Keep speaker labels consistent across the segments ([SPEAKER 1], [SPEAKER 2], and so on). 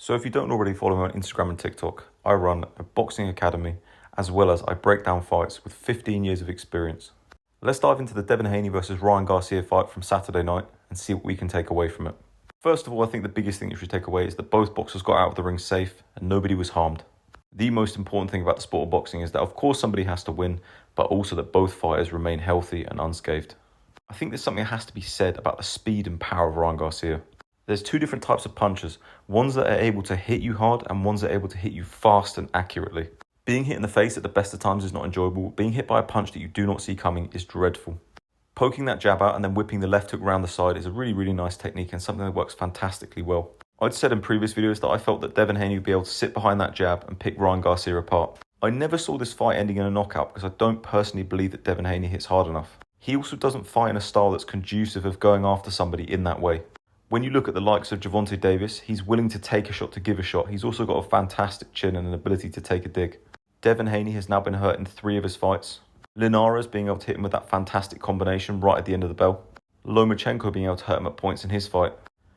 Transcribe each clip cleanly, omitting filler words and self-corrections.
[SPEAKER 1] So if you don't already follow me on Instagram and TikTok, I run a boxing academy as well as I break down fights with 15 years of experience. Let's dive into the Devin Haney versus Ryan Garcia fight from Saturday night and see what we can take away from it. First of all, I think the biggest thing you should take away is that both boxers got out of the ring safe and nobody was harmed. The most important thing about the sport of boxing is that of course somebody has to win, but also that both fighters remain healthy and unscathed. I think there's something that has to be said about the speed and power of Ryan Garcia. There's two different types of punches, ones that are able to hit you hard and ones that are able to hit you fast and accurately. Being hit in the face at the best of times is not enjoyable. Being hit by a punch that you do not see coming is dreadful. Poking that jab out and then whipping the left hook around the side is a really nice technique and something that works fantastically well. I'd said in previous videos that I felt that Devin Haney would be able to sit behind that jab and pick Ryan Garcia apart. I never saw this fight ending in a knockout because I don't personally believe that Devin Haney hits hard enough. He also doesn't fight in a style that's conducive of going after somebody in that way. When you look at the likes of Gervonta Davis, he's willing to take a shot to give a shot. He's also got a fantastic chin and an ability to take a dig. Devin Haney has now been hurt in 3 of his fights. Linares being able to hit him with that fantastic combination right at the end of the bell. Lomachenko being able to hurt him at points in his fight.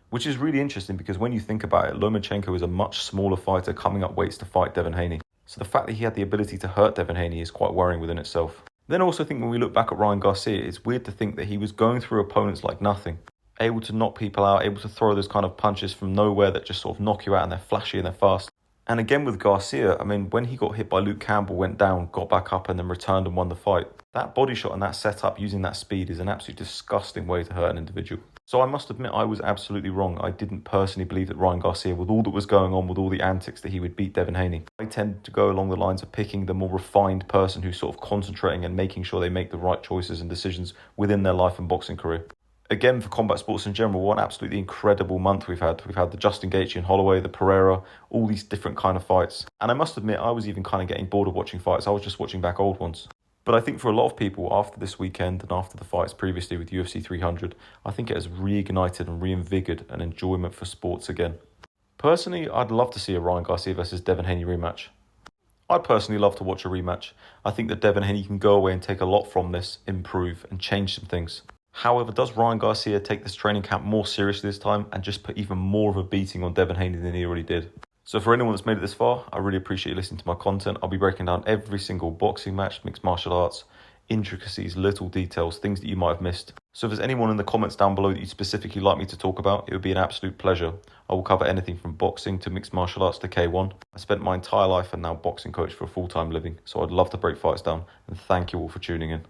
[SPEAKER 1] Which is really interesting because when you think about it, Lomachenko is a much smaller fighter coming up weights to fight Devin Haney. So the fact that he had the ability to hurt Devin Haney is quite worrying within itself. Then I also think when we look back at Ryan Garcia, it's weird to think that he was going through opponents like nothing. Able to knock people out, able to throw those kind of punches from nowhere that just sort of knock you out and they're flashy and they're fast. And again with Garcia, I mean, when he got hit by Luke Campbell, went down, got back up and then returned and won the fight. That body shot and that setup using that speed is an absolutely disgusting way to hurt an individual. So I must admit I was absolutely wrong. I didn't personally believe that Ryan Garcia, with all that was going on, with all the antics, that he would beat Devin Haney. I tend to go along the lines of picking the more refined person who's sort of concentrating and making sure they make the right choices and decisions within their life and boxing career. Again, for combat sports in general, what an absolutely incredible month we've had. We've had the Justin Gaethje and Holloway, the Pereira, all these different kind of fights. And I must admit, I was even kind of getting bored of watching fights. I was just watching back old ones. But I think for a lot of people, after this weekend and after the fights previously with UFC 300, I think it has reignited and reinvigorated an enjoyment for sports again. Personally, I'd love to see a Ryan Garcia versus Devin Haney rematch. I'd personally love to watch a rematch. I think that Devin Haney can go away and take a lot from this, improve and change some things. However, does Ryan Garcia take this training camp more seriously this time and just put even more of a beating on Devin Haney than he already did? So for anyone that's made it this far, I really appreciate you listening to my content. I'll be breaking down every single boxing match, mixed martial arts, intricacies, little details, things that you might have missed. So if there's anyone in the comments down below that you'd specifically like me to talk about, it would be an absolute pleasure. I will cover anything from boxing to mixed martial arts to K1. I spent my entire life and now boxing coach for a full-time living, so I'd love to break fights down, and thank you all for tuning in.